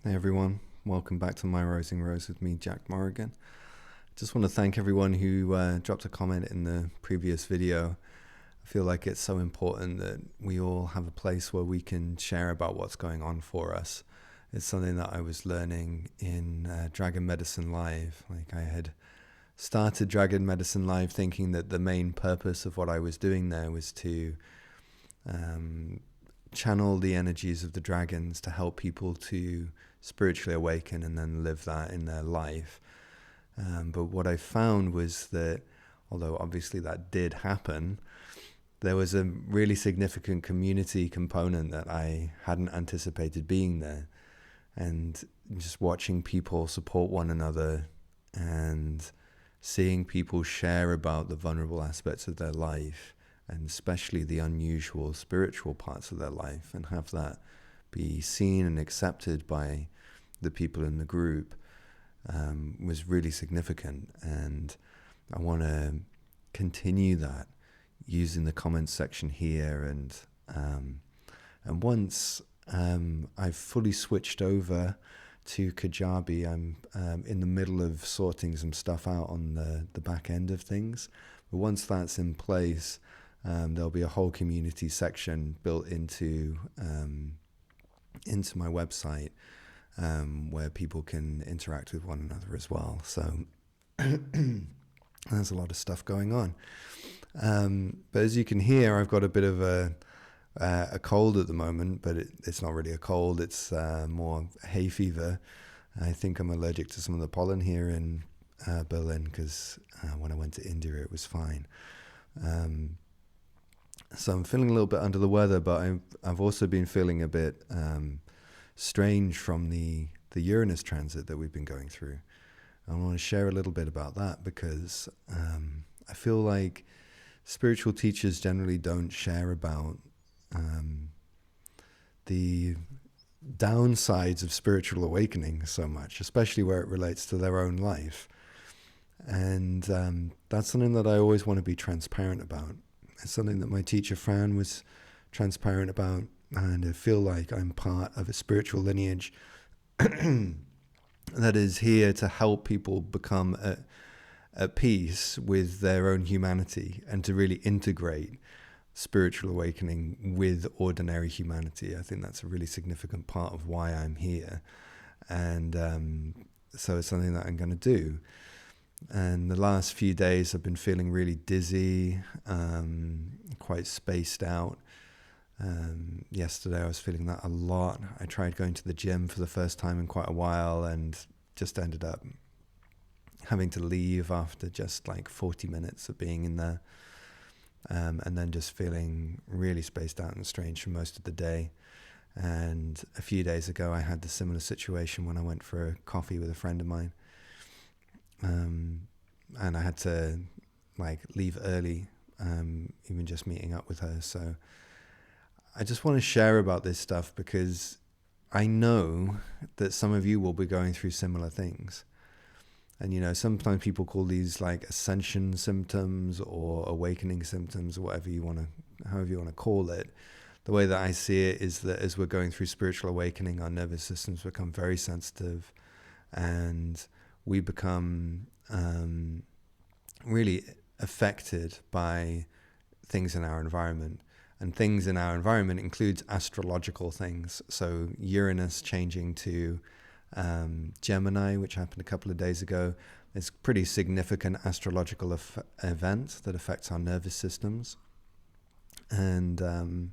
Hey everyone, welcome back to My Rising Rose with me, Jack Morrigan. Just want to thank everyone who dropped a comment in the previous video. I feel like it's so important that we all have a place where we can share about what's going on for us. It's something that I was learning in Dragon Medicine Live. Like, I had started Dragon Medicine Live thinking that the main purpose of what I was doing there was to channel the energies of the dragons to help people to spiritually awaken and then live that in their life. But what I found was that, although obviously that did happen, there was a really significant community component that I hadn't anticipated being there. And just watching people support one another and seeing people share about the vulnerable aspects of their life, and especially the unusual spiritual parts of their life, and have that be seen and accepted by the people in the group, was really significant. And I want to continue that using the comments section here. And once I've fully switched over to Kajabi, I'm in the middle of sorting some stuff out on the back end of things. But once that's in place, there'll be a whole community section built into my website, where people can interact with one another as well. So there's a lot of stuff going on. But as you can hear, I've got a bit of a cold at the moment, but it's not really a cold. It's more hay fever. I think I'm allergic to some of the pollen here in Berlin, because when I went to India, it was fine. So I'm feeling a little bit under the weather, but I've also been feeling a bit strange from the Uranus transit that we've been going through. I want to share a little bit about that, because I feel like spiritual teachers generally don't share about the downsides of spiritual awakening so much, especially where it relates to their own life. And that's something that I always want to be transparent about. It's something that my teacher Fran was transparent about, and I feel like I'm part of a spiritual lineage that is here to help people become at peace with their own humanity, and to really integrate spiritual awakening with ordinary humanity. I think that's a really significant part of why I'm here. And so it's something that I'm going to do. And the last few days I've been feeling really dizzy, quite spaced out. Yesterday I was feeling that a lot. I tried going to the gym for the first time in quite a while, and just ended up having to leave after just like 40 minutes of being in there. And then just feeling really spaced out and strange for most of the day. And a few days ago I had the similar situation when I went for a coffee with a friend of mine. And I had to leave early, even just meeting up with her. So I just want to share about this stuff, because I know that some of you will be going through similar things. And sometimes people call these like ascension symptoms or awakening symptoms, or however you want to call it. The way that I see it is that as we're going through spiritual awakening, our nervous systems become very sensitive, and we become really affected by things in our environment. And things in our environment includes astrological things. So Uranus changing to Gemini, which happened a couple of days ago, is a pretty significant astrological event that affects our nervous systems. And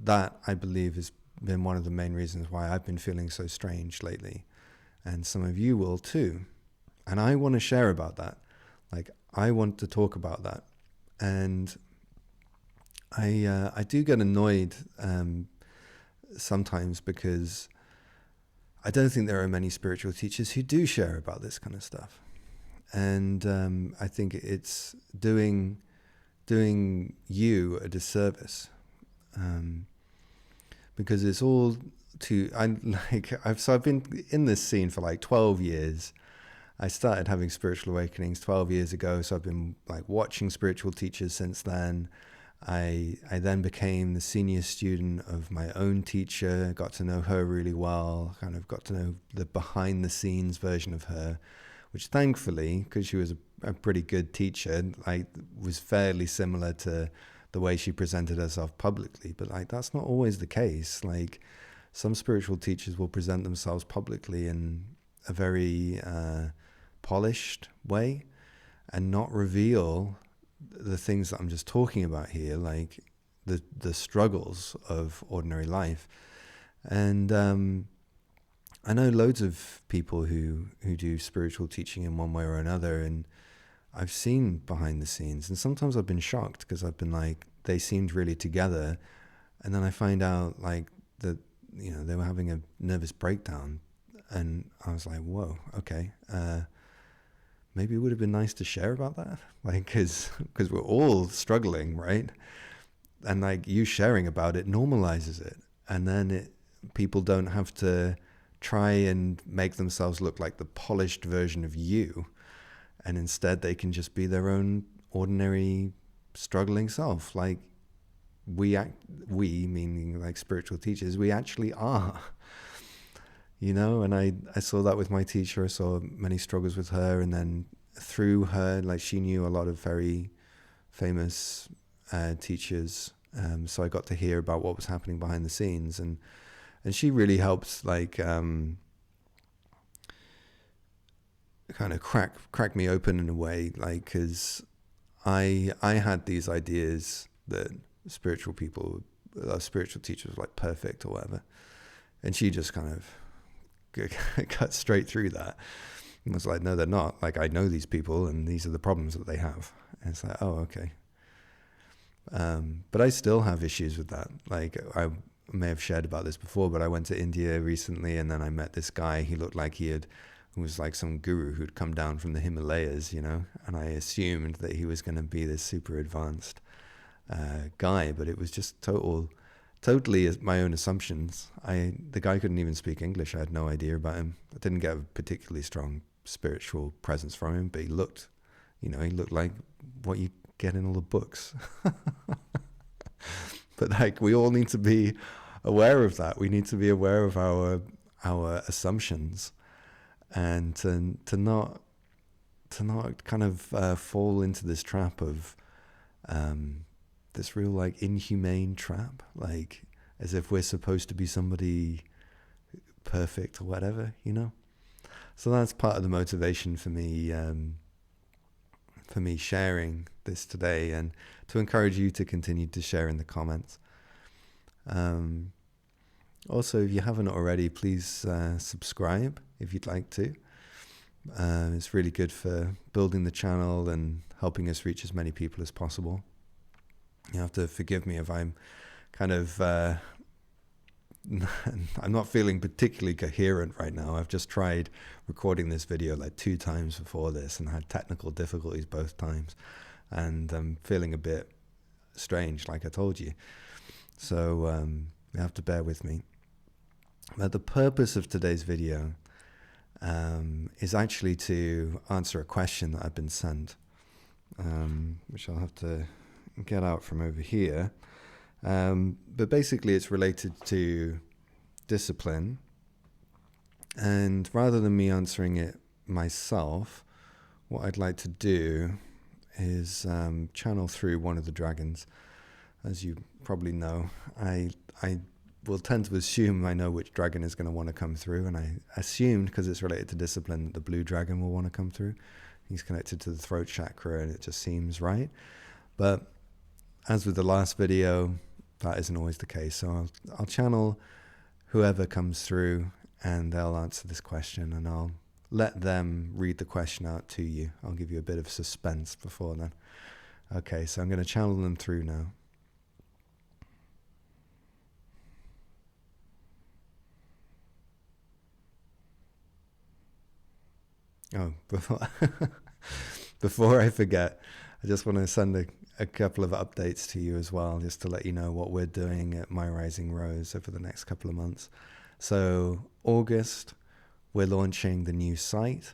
that, I believe, has been one of the main reasons why I've been feeling so strange lately. And some of you will too. And I want to share about that. I want to talk about that. And I do get annoyed sometimes, because I don't think there are many spiritual teachers who do share about this kind of stuff. And I think it's doing you a disservice, because it's all I've been in this scene for 12 years. I started having spiritual awakenings 12 years ago, so I've been watching spiritual teachers since then. I then became the senior student of my own teacher, got to know her really well, kind of got to know the behind the scenes version of her, which thankfully, because she was a pretty good teacher, like was fairly similar to the way she presented herself publicly. But like that's not always the case. Like some spiritual teachers will present themselves publicly in a very polished way and not reveal the things that I'm just talking about here, like the struggles of ordinary life. And I know loads of people who do spiritual teaching in one way or another, and I've seen behind the scenes, and sometimes I've been shocked because I've been like, they seemed really together, and then I find out like that, you know, they were having a nervous breakdown, and I was like, whoa, okay, maybe it would have been nice to share about that, like, because we're all struggling, right? And like you sharing about it normalizes it, and then people don't have to try and make themselves look like the polished version of you, and instead they can just be their own ordinary struggling self, like we meaning like spiritual teachers, we actually are, you know. And I saw that with my teacher. I saw many struggles with her, and then through her, like she knew a lot of very famous teachers, so I got to hear about what was happening behind the scenes, and she really helped, like kind of crack me open in a way, like because I had these ideas that spiritual teachers were like perfect or whatever, and she just kind of cut straight through that and was like, no, they're not. Like, I know these people, and these are the problems that they have. And it's like, oh, okay. But I still have issues with that. Like, I may have shared about this before, but I went to India recently, and then I met this guy. He looked like who was like some guru who'd come down from the Himalayas, you know, and I assumed that he was going to be this super advanced guy, but it was just totally my own assumptions. The guy couldn't even speak English. I had no idea about him. I didn't get a particularly strong spiritual presence from him, but he looked like what you get in all the books. But like, we all need to be aware of that. We need to be aware of our assumptions, and to not kind of fall into this trap of this real like inhumane trap, like as if we're supposed to be somebody perfect or whatever, you know. So that's part of the motivation for me sharing this today, and to encourage you to continue to share in the comments. Also, if you haven't already, please subscribe if you'd like to. It's really good for building the channel and helping us reach as many people as possible. You have to forgive me if I'm kind of I'm not feeling particularly coherent right now. I've just tried recording this video like 2 times before this and had technical difficulties both times, and I'm feeling a bit strange, like I told you. So you have to bear with me. But the purpose of today's video is actually to answer a question that I've been sent, which I'll have to get out from over here. But basically it's related to discipline, and rather than me answering it myself, what I'd like to do is channel through one of the dragons. As you probably know, I will tend to assume I know which dragon is going to want to come through, and I assumed, because it's related to discipline, that the blue dragon will want to come through. He's connected to the throat chakra, and it just seems right. But as with the last video, that isn't always the case. So I'll channel whoever comes through, and they'll answer this question, and I'll let them read the question out to you. I'll give you a bit of suspense before then. Okay, so I'm going to channel them through now. Oh, before I forget, I just want to send a couple of updates to you as well, just to let you know what we're doing at My Rising Rose over the next couple of months. So August, we're launching the new site,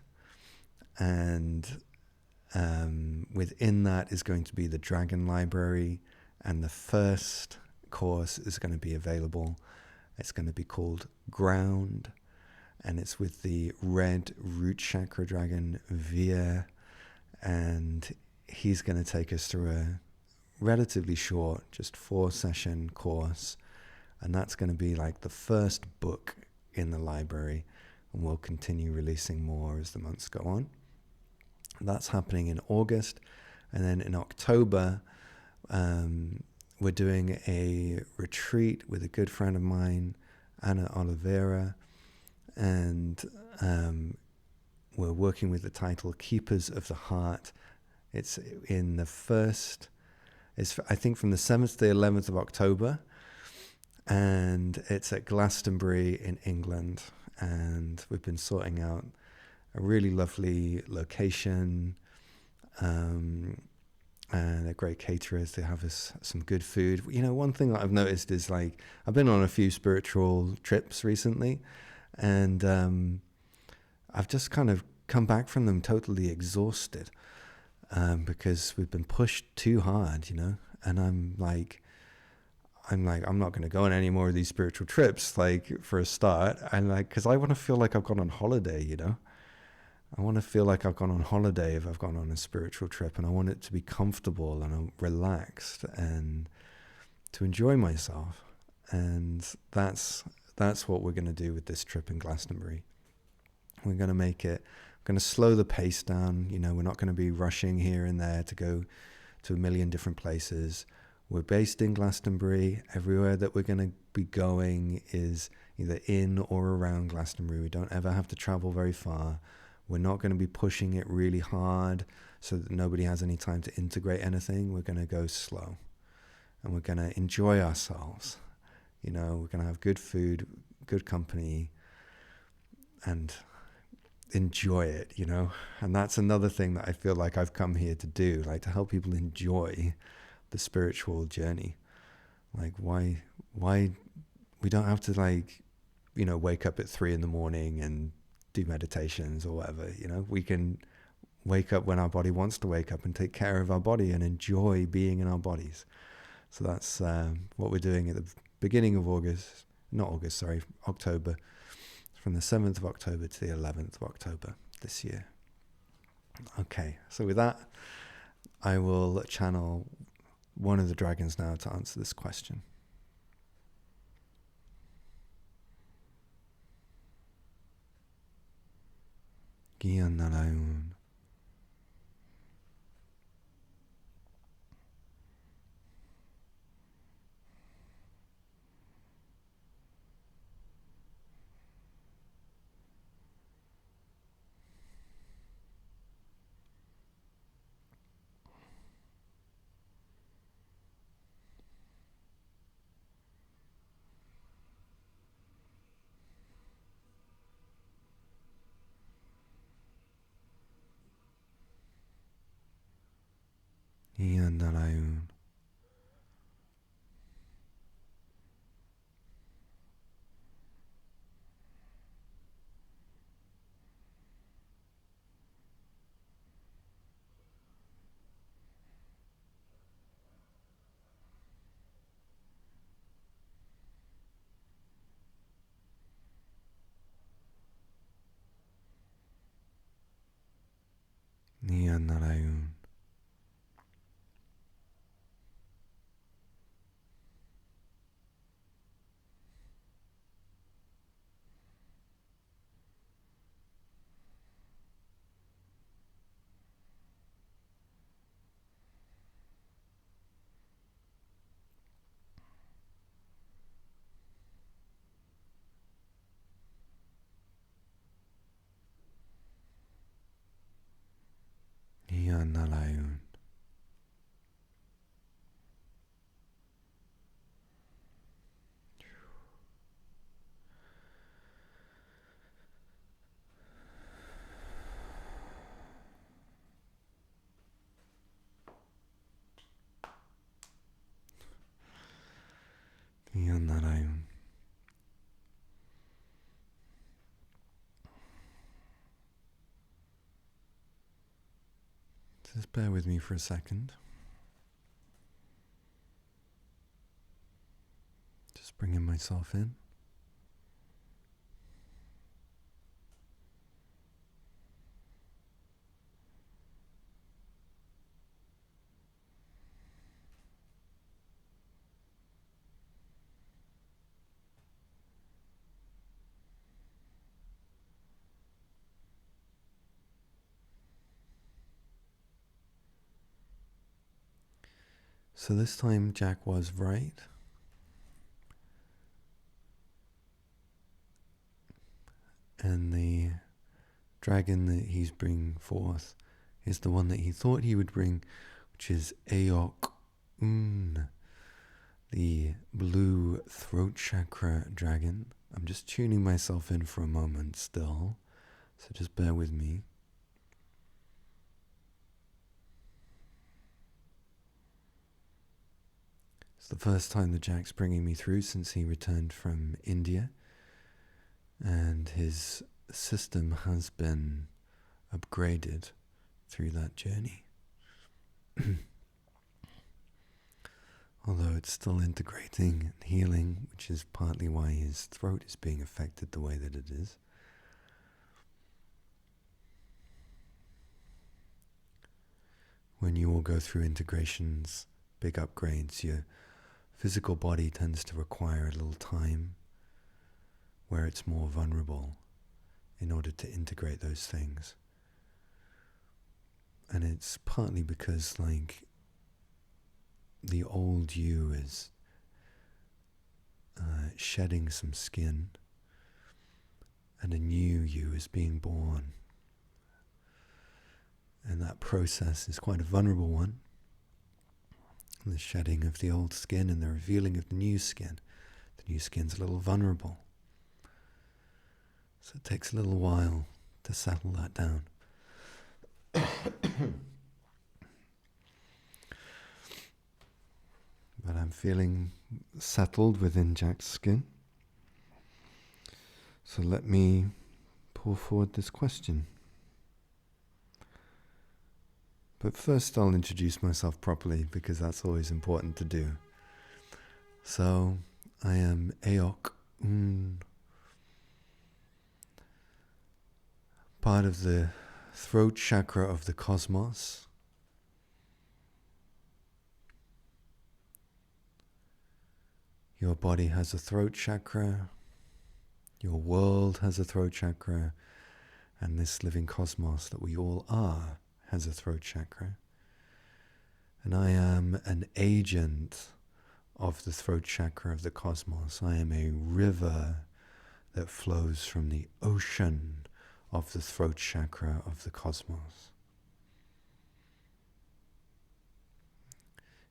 and within that is going to be the Dragon Library And the first course is going to be available. It's going to be called Ground, and it's with the red root chakra dragon Veer, and he's going to take us through a relatively short, just 4-session course, and that's going to be like the first book in the library, and we'll continue releasing more as the months go on. That's happening in August, and then in October, we're doing a retreat with a good friend of mine, Anna Oliveira, and we're working with the title Keepers of the Heart. It's in the first, it's I think from the 7th to the 11th of October, and it's at Glastonbury in England, and we've been sorting out a really lovely location, and a great caterer to have us some good food. You know, one thing that I've noticed is, like, I've been on a few spiritual trips recently, and I've just kind of come back from them totally exhausted, because we've been pushed too hard, you know. And I'm like, I'm not going to go on any more of these spiritual trips, like, for a start. And like, because I want to feel like I've gone on holiday, you know. I want to feel like I've gone on holiday if I've gone on a spiritual trip, and I want it to be comfortable and relaxed and to enjoy myself. And that's what we're going to do with this trip in Glastonbury. We're going to make it, going to slow the pace down. You know, we're not going to be rushing here and there to go to a million different places. We're based in Glastonbury. Everywhere that we're going to be going is either in or around Glastonbury. We don't ever have to travel very far. We're not going to be pushing it really hard so that nobody has any time to integrate anything. We're going to go slow, and we're going to enjoy ourselves. You know, we're going to have good food, good company, and enjoy it, you know. And that's another thing that I feel like I've come here to do, like, to help people enjoy the spiritual journey. Like, why we don't have to, like, you know, wake up at 3 a.m. and do meditations or whatever. You know, we can wake up when our body wants to wake up and take care of our body and enjoy being in our bodies. So that's what we're doing at the beginning of October, from the 7th of October to the 11th of October this year. Okay, so with that, I will channel one of the dragons now to answer this question. Gianaraun. Gianaraun. Gianaraun. Gianaraun. Gianaraun. Just bear with me for a second. Just bringing myself in. So this time Jack was right. And the dragon that he's bringing forth is the one that he thought he would bring, which is Aok Un, the blue throat chakra dragon. I'm just tuning myself in for a moment still, so just bear with me. It's the first time that Jack's bringing me through since he returned from India, and his system has been upgraded through that journey. Although it's still integrating and healing, which is partly why his throat is being affected the way that it is. When you all go through integrations, big upgrades, your physical body tends to require a little time where it's more vulnerable in order to integrate those things. And it's partly because, like, the old you is shedding some skin, and a new you is being born. And that process is quite a vulnerable one. The shedding of the old skin and the revealing of the new skin. The new skin's a little vulnerable. So it takes a little while to settle that down. But I'm feeling settled within Jack's skin. So let me pull forward this question. But first I'll introduce myself properly, because that's always important to do. So I am Aok Un, part of the throat chakra of the cosmos. Your body has a throat chakra, your world has a throat chakra, and this living cosmos that we all are has a throat chakra. And I am an agent of the throat chakra of the cosmos. I am a river that flows from the ocean of the throat chakra of the cosmos.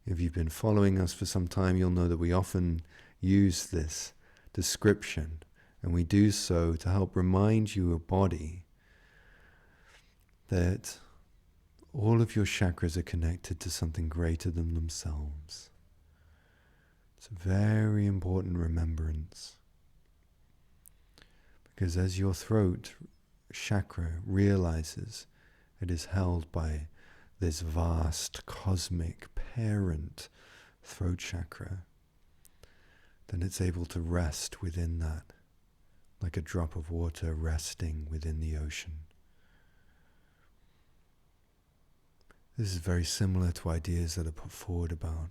If you've been following us for some time, you'll know that we often use this description, and we do so to help remind your body that all of your chakras are connected to something greater than themselves. It's a very important remembrance, because as your throat chakra realizes it is held by this vast cosmic parent throat chakra, then it's able to rest within that, like a drop of water resting within the ocean. This is very similar to ideas that are put forward about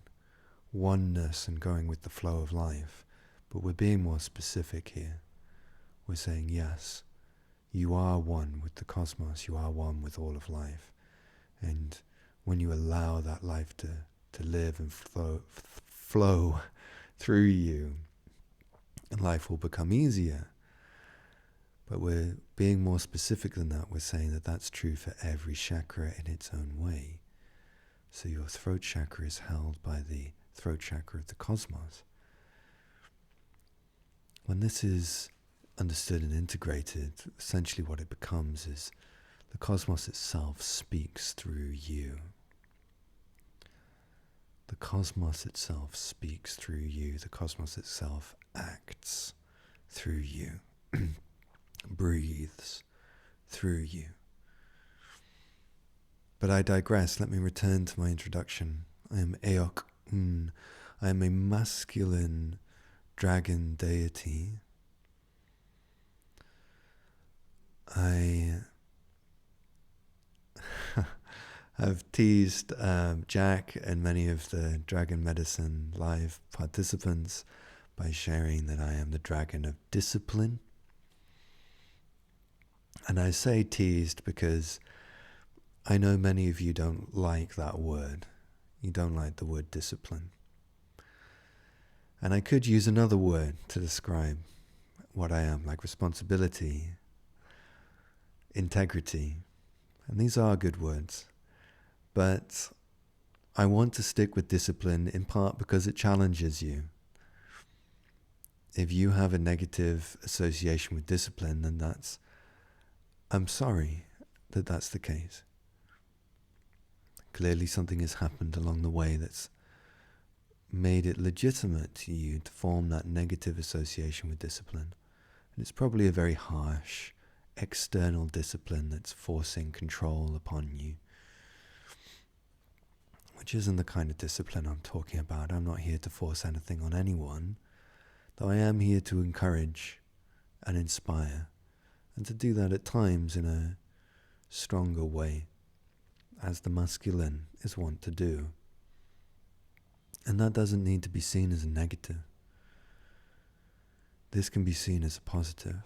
oneness and going with the flow of life, but we're being more specific here. We're saying, yes, you are one with the cosmos, you are one with all of life. And when you allow that life to live and flow through you, life will become easier. But we're being more specific than that. We're saying that that's true for every chakra in its own way. So your throat chakra is held by the throat chakra of the cosmos. When this is understood and integrated, essentially what it becomes is the cosmos itself speaks through you. The cosmos itself speaks through you. The cosmos itself acts through you, breathes through you. But I digress. Let me return to my introduction. I am Aok Un. I am a masculine dragon deity, I have teased Jack and many of the Dragon Medicine live participants by sharing that I am the dragon of discipline. And I say teased because I know many of you don't like that word. You don't like the word discipline. And I could use another word to describe what I am, like responsibility, integrity. And these are good words. But I want to stick with discipline in part because it challenges you. If you have a negative association with discipline, then I'm sorry that that's the case. Clearly something has happened along the way that's made it legitimate to you to form that negative association with discipline. And it's probably a very harsh external discipline that's forcing control upon you, which isn't the kind of discipline I'm talking about. I'm not here to force anything on anyone, though I am here to encourage and inspire, and to do that at times in a stronger way, as the masculine is wont to do. And that doesn't need to be seen as a negative. This can be seen as a positive.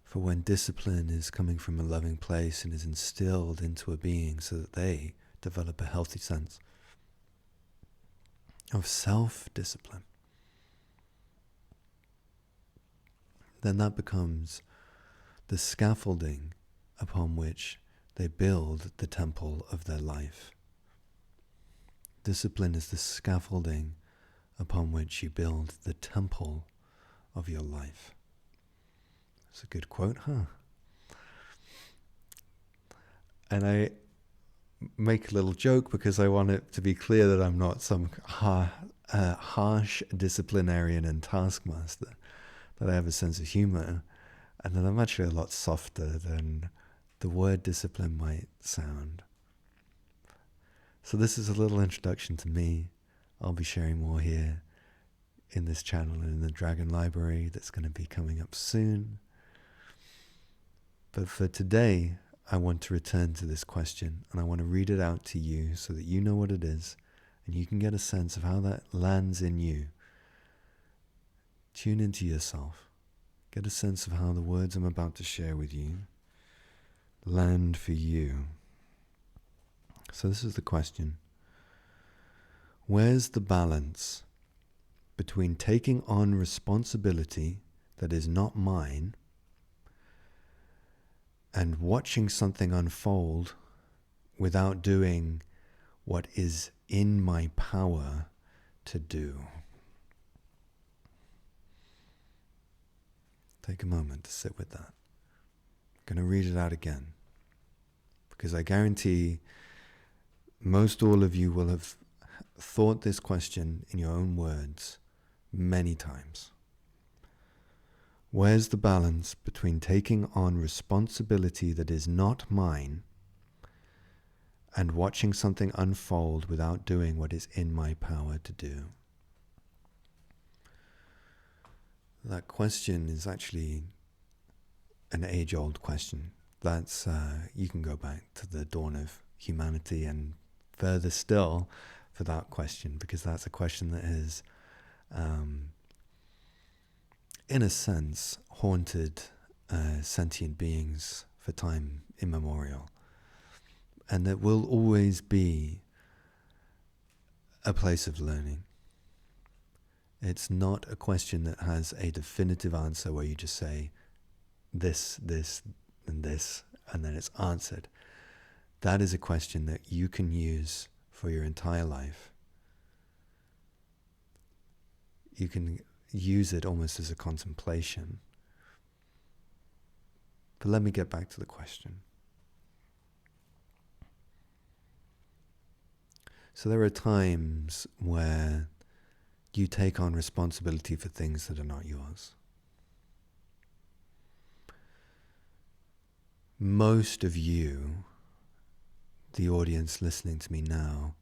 For when discipline is coming from a loving place and is instilled into a being so that they develop a healthy sense of self-discipline, then that becomes the scaffolding upon which they build the temple of their life. Discipline is the scaffolding upon which you build the temple of your life. That's a good quote, huh? And I make a little joke because I want it to be clear that I'm not some harsh disciplinarian and taskmaster, that I have a sense of humor, and that I'm actually a lot softer than the word discipline might sound. So this is a little introduction to me. I'll be sharing more here in this channel and in the Dragon Library that's going to be coming up soon. But for today, I want to return to this question, and I want to read it out to you so that you know what it is, and you can get a sense of how that lands in you. Tune into yourself. Get a sense of how the words I'm about to share with you land for you. So this is the question. Where's the balance between taking on responsibility that is not mine and watching something unfold without doing what is in my power to do? Take a moment to sit with that. I'm going to read it out again, because I guarantee most all of you will have thought this question in your own words many times. Where's the balance between taking on responsibility that is not mine and watching something unfold without doing what is in my power to do? That question is actually an age-old question. That's you can go back to the dawn of humanity and further still for that question, because that's a question that has, in a sense, haunted sentient beings for time immemorial, and that will always be a place of learning. It's not a question that has a definitive answer where you just say this, and this, and then it's answered. That is a question that you can use for your entire life. You can use it almost as a contemplation. But let me get back to the question. So there are times where you take on responsibility for things that are not yours. Most of you, the audience listening to me now,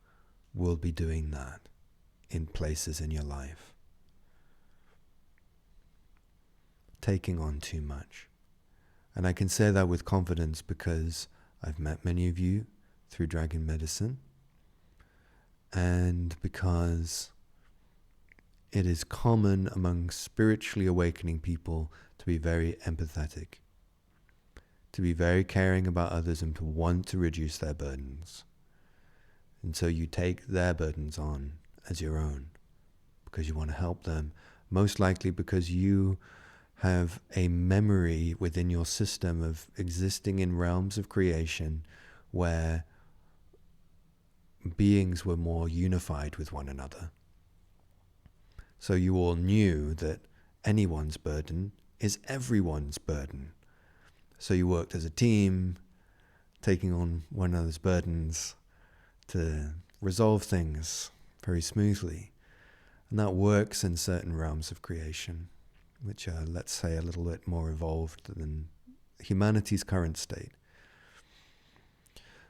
will be doing that in places in your life. taking on too much. And I can say that with confidence because I've met many of you through dragon medicine, and because it is common among spiritually awakening people to be very empathetic, to be very caring about others, and to want to reduce their burdens. And so you take their burdens on as your own because you want to help them, most likely because you have a memory within your system of existing in realms of creation where beings were more unified with one another. So you all knew that anyone's burden is everyone's burden. So you worked as a team, taking on one another's burdens to resolve things very smoothly. And that works in certain realms of creation, which are, let's say, a little bit more evolved than humanity's current state.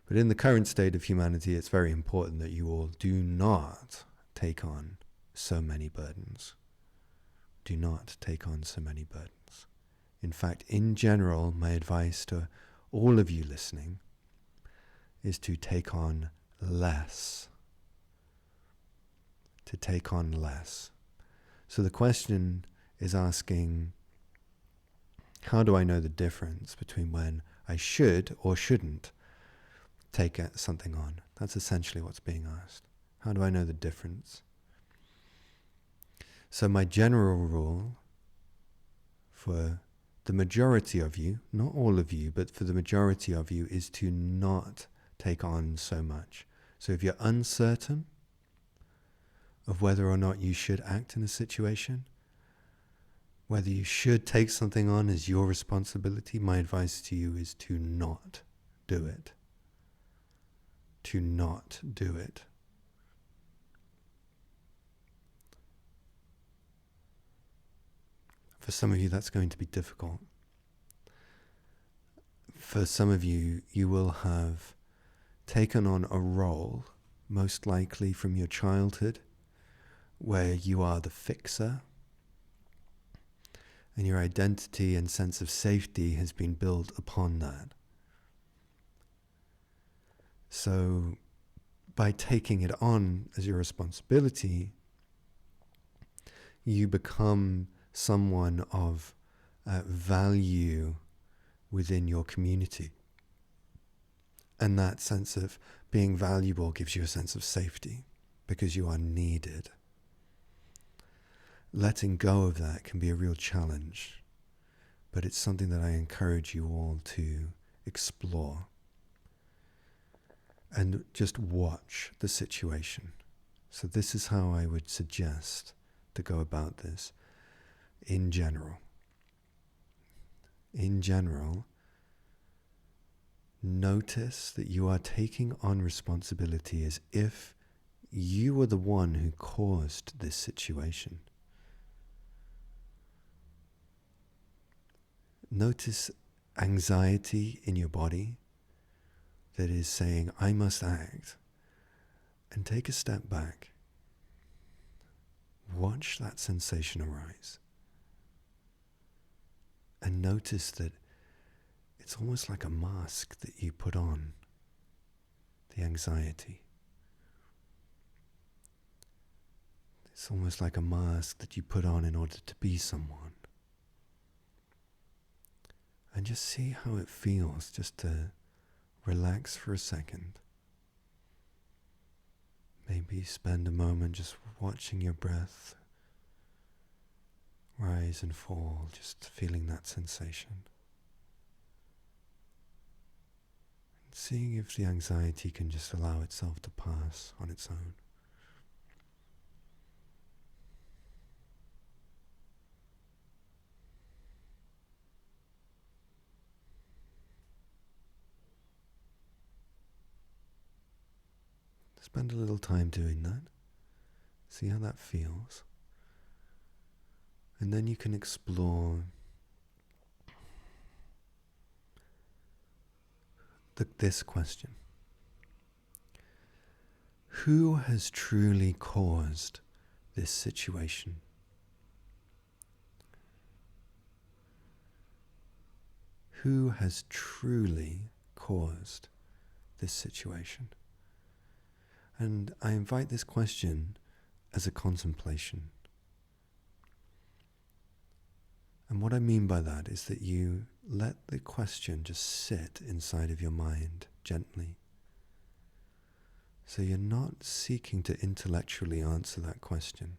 But in the current state of humanity, it's very important that you all do not take on so many burdens. Do not take on so many burdens. In fact, in general, my advice to all of you listening is to take on less. To take on less. So the question is asking, how do I know the difference between when I should or shouldn't take something on? That's essentially what's being asked. How do I know the difference? So my general rule for the majority of you, not all of you, but for the majority of you, is to not take on so much. So if you're uncertain of whether or not you should act in a situation, whether you should take something on as your responsibility, my advice to you is to not do it. To not do it. For some of you, that's going to be difficult. For some of you, you will have taken on a role, most likely from your childhood, where you are the fixer, and your identity and sense of safety has been built upon that. So by taking it on as your responsibility, you become someone of value within your community. And that sense of being valuable gives you a sense of safety because you are needed. Letting go of that can be a real challenge, but it's something that I encourage you all to explore and just watch the situation. So this is how I would suggest to go about this in general. In general, notice that you are taking on responsibility as if you were the one who caused this situation. Notice anxiety in your body that is saying, I must act, and take a step back. Watch that sensation arise. And notice that it's almost like a mask that you put on, the anxiety. It's almost like a mask that you put on in order to be someone. And just see how it feels, just to relax for a second. Maybe spend a moment just watching your breath rise and fall, just feeling that sensation. And seeing if the anxiety can just allow itself to pass on its own. Spend a little time doing that. See how that feels. And then you can explore this question. Who has truly caused this situation? who has truly caused this situation? And I invite this question as a contemplation. And what I mean by that is that you let the question just sit inside of your mind gently. So you're not seeking to intellectually answer that question.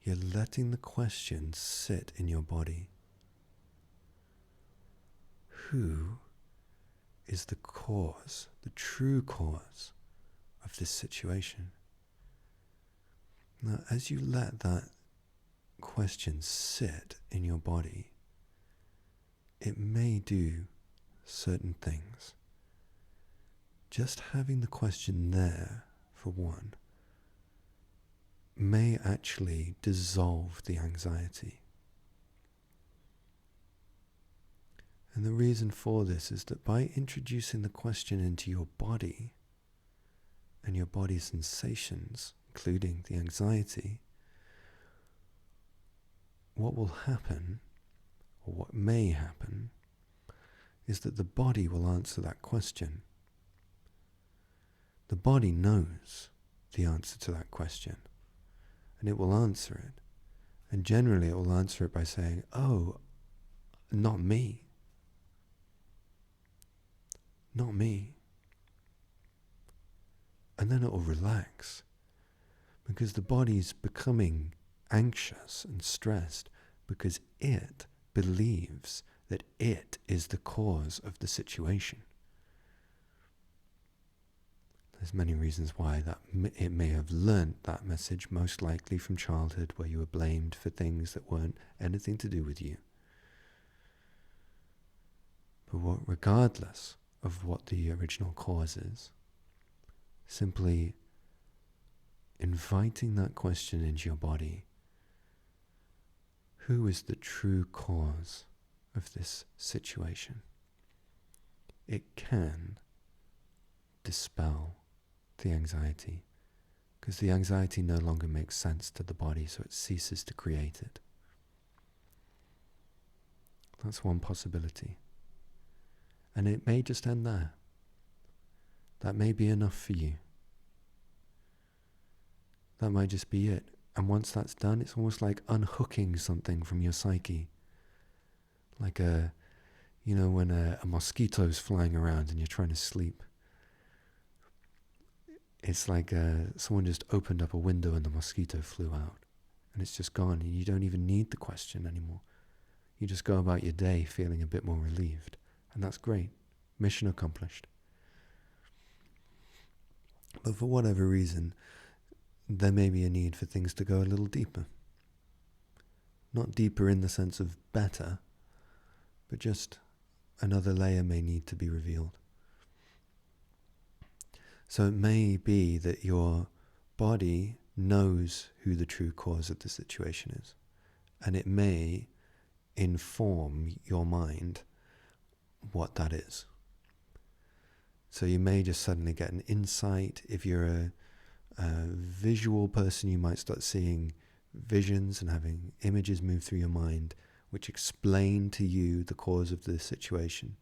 You're letting the question sit in your body. Who is the cause, the true cause of this situation? Now, as you let that question sit in your body, it may do certain things. Just having the question there, for one, may actually dissolve the anxiety. And the reason for this is that by introducing the question into your body and your body's sensations, including the anxiety, what will happen, or what may happen, is that the body will answer that question. The body knows the answer to that question, and it will answer it. And generally it will answer it by saying, "Oh, not me. Not me." And then it will relax, because the body's becoming anxious and stressed because it believes that it is the cause of the situation. There's many reasons why that it may have learnt that message, most likely from childhood, where you were blamed for things that weren't anything to do with you. But regardless of what the original cause is, simply inviting that question into your body, who is the true cause of this situation? It can dispel the anxiety, because the anxiety no longer makes sense to the body, so it ceases to create it. That's one possibility. And it may just end there. That may be enough for you. That might just be it. And once that's done, it's almost like unhooking something from your psyche. Like when a mosquito's flying around and you're trying to sleep. It's like someone just opened up a window and the mosquito flew out. And it's just gone, and you don't even need the question anymore. You just go about your day feeling a bit more relieved. And that's great. Mission accomplished. But for whatever reason, there may be a need for things to go a little deeper. Not deeper in the sense of better, but just another layer may need to be revealed. So it may be that your body knows who the true cause of the situation is, and it may inform your mind what that is. So you may just suddenly get an insight. If you're a visual person, you might start seeing visions and having images move through your mind which explain to you the cause of the situation.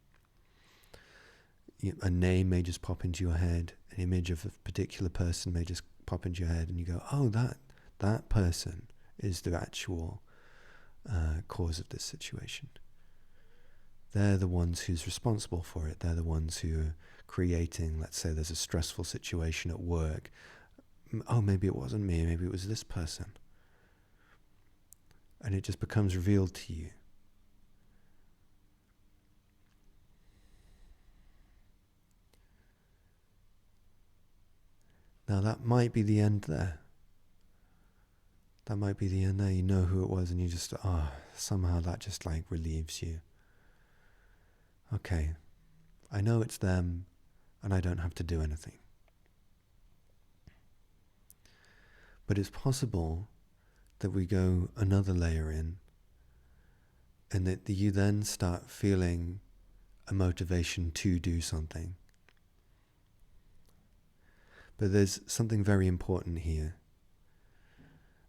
A name may just pop into your head, an image of a particular person may just pop into your head, and you go, "Oh, that person is the actual cause of this situation. They're the ones who's responsible for it. They're the ones who are creating," let's say there's a stressful situation at work. "Oh, maybe it wasn't me, maybe it was this person." And it just becomes revealed to you. Now that might be the end there. That might be the end there. You know who it was, and you just, somehow that just like relieves you. Okay, I know it's them, and I don't have to do anything. But it's possible that we go another layer in, and that you then start feeling a motivation to do something. But there's something very important here,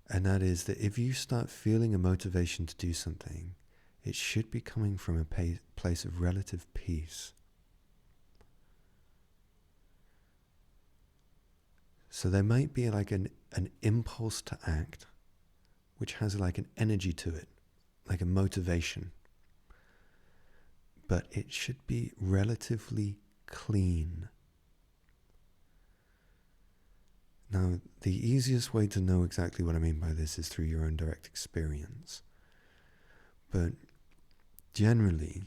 and that is that if you start feeling a motivation to do something, it should be coming from a place of relative peace. So there might be like an impulse to act, which has like an energy to it, like a motivation. But it should be relatively clean. Now, the easiest way to know exactly what I mean by this is through your own direct experience. But generally,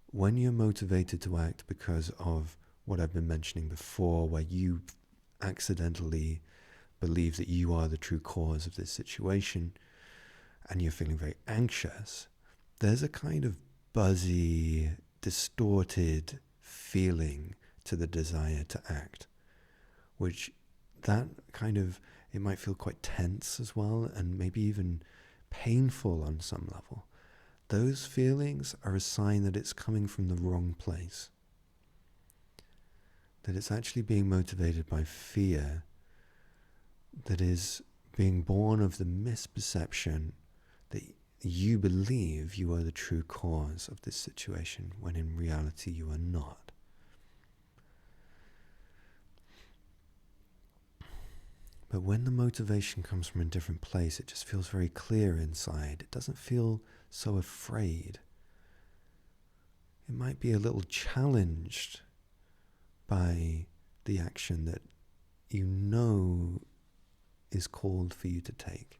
when you're motivated to act because of what I've been mentioning before, where you accidentally believe that you are the true cause of this situation, and you're feeling very anxious, there's a kind of buzzy, distorted feeling to the desire to act, which that kind of, it might feel quite tense as well, and maybe even painful on some level. Those feelings are a sign that it's coming from the wrong place. That it's actually being motivated by fear that is being born of the misperception that you believe you are the true cause of this situation, when in reality you are not. But when the motivation comes from a different place, it just feels very clear inside. It doesn't feel so afraid. It might be a little challenged by the action that you know is called for you to take.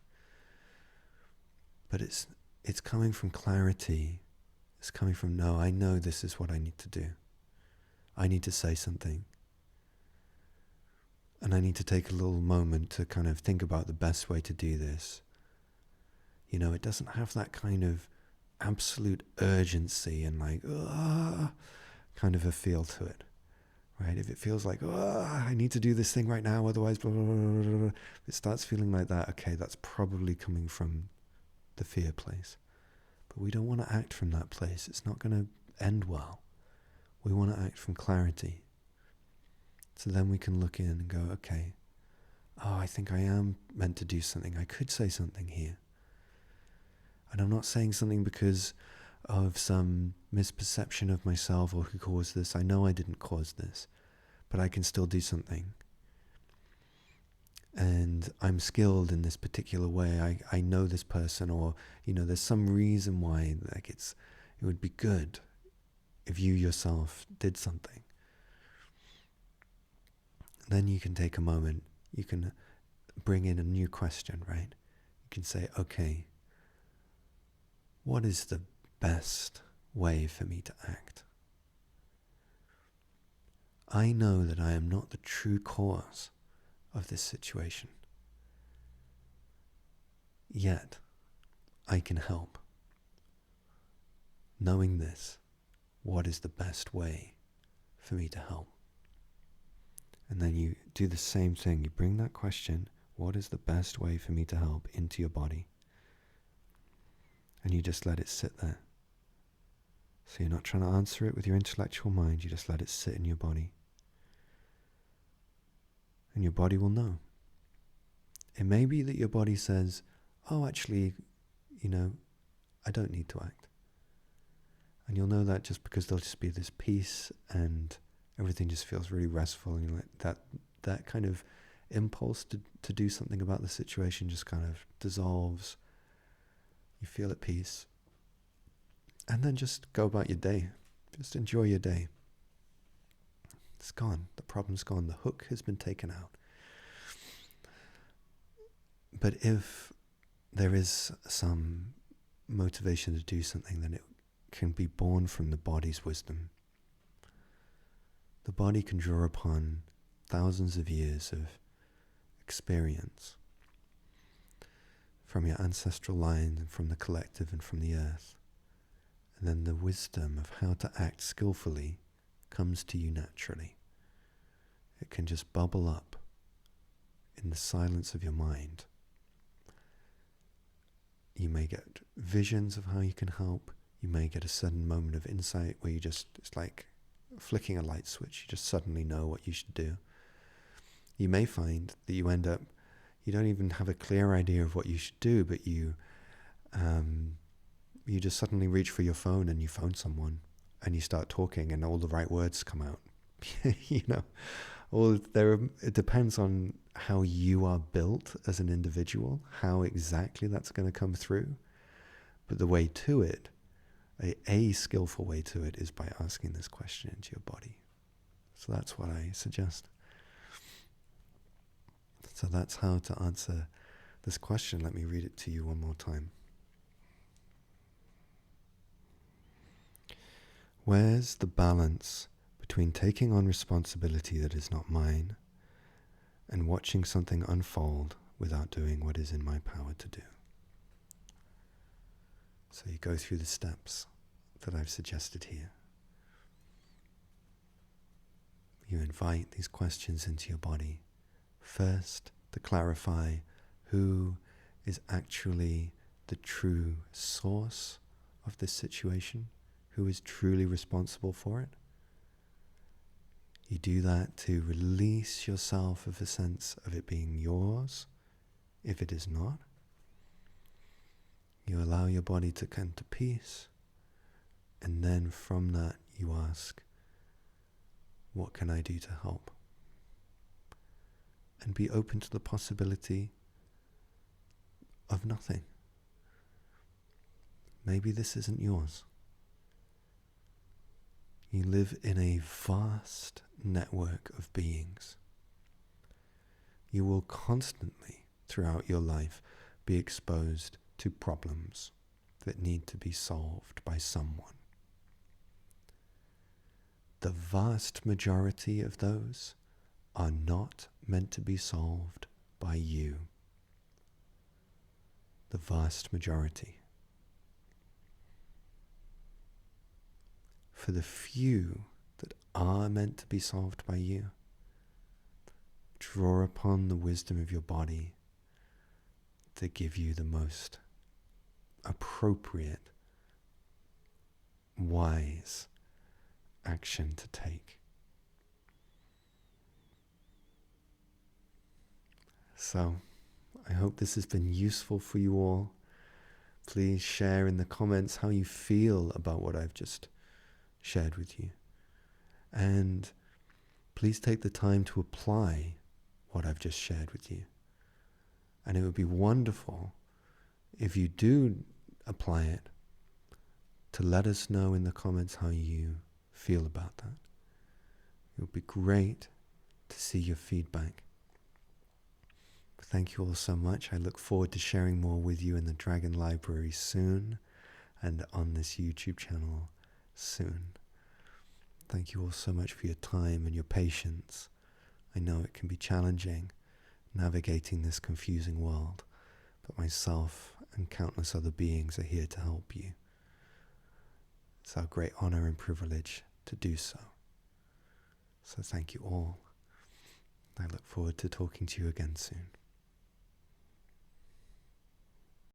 But it's coming from clarity. It's coming from, no, I know this is what I need to do. I need to say something. And I need to take a little moment to kind of think about the best way to do this. You know, it doesn't have that kind of absolute urgency and like, kind of a feel to it, right? If it feels like, I need to do this thing right now, otherwise, blah, blah, blah, blah, blah. If it starts feeling like that, okay, that's probably coming from the fear place. But we don't want to act from that place. It's not going to end well. We want to act from clarity. So then we can look in and go, okay, I think I am meant to do something. I could say something here. And I'm not saying something because of some misperception of myself or who caused this. I know I didn't cause this, but I can still do something. And I'm skilled in this particular way. I know this person, or, there's some reason why, like, it would be good if you yourself did something. Then you can take a moment, you can bring in a new question, right? You can say, okay, what is the best way for me to act? I know that I am not the true cause of this situation. Yet, I can help. Knowing this, what is the best way for me to help? And then you do the same thing. You bring that question, what is the best way for me to help, into your body. And you just let it sit there. So you're not trying to answer it with your intellectual mind, you just let it sit in your body. And your body will know. It may be that your body says, actually, I don't need to act. And you'll know that just because there'll just be this peace and everything just feels really restful, and you're like, that kind of impulse to do something about the situation just kind of dissolves. You feel at peace. And then just go about your day. Just enjoy your day. It's gone. The problem's gone. The hook has been taken out. But if there is some motivation to do something, then it can be born from the body's wisdom. The body can draw upon thousands of years of experience from your ancestral lines and from the collective and from the earth. And then the wisdom of how to act skillfully comes to you naturally. It can just bubble up in the silence of your mind. You may get visions of how you can help. You may get a sudden moment of insight where it's like flicking a light switch. You just suddenly know what you should do. You may find that you don't even have a clear idea of what you should do, but you you just suddenly reach for your phone and you phone someone and you start talking and all the right words come out. You know, it depends on how you are built as an individual, how exactly that's going to come through. But the way to it, a skillful way to it, is by asking this question into your body. So that's what I suggest. So that's how to answer this question. Let me read it to you one more time. Where's the balance between taking on responsibility that is not mine and watching something unfold without doing what is in my power to do? So you go through the steps that I've suggested here. You invite these questions into your body. First, to clarify who is actually the true source of this situation, who is truly responsible for it. You do that to release yourself of a sense of it being yours, if it is not. You allow your body to come to peace, and then from that you ask, what can I do to help? And be open to the possibility of nothing. Maybe this isn't yours. You live in a vast network of beings. You will constantly, throughout your life, be exposed to problems that need to be solved by someone. The vast majority of those are not meant to be solved by you. The vast majority. For the few that are meant to be solved by you, draw upon the wisdom of your body to give you the most appropriate, wise action to take. So, I hope this has been useful for you all. Please share in the comments how you feel about what I've just shared with you. And please take the time to apply what I've just shared with you. And it would be wonderful if you do apply it to let us know in the comments how you feel about that. It would be great to see your feedback. Thank you all so much. I look forward to sharing more with you in the Dragon Library soon and on this YouTube channel soon. Thank you all so much for your time and your patience. I know it can be challenging navigating this confusing world, but myself and countless other beings are here to help you. It's our great honor and privilege to do so. So thank you all. I look forward to talking to you again soon.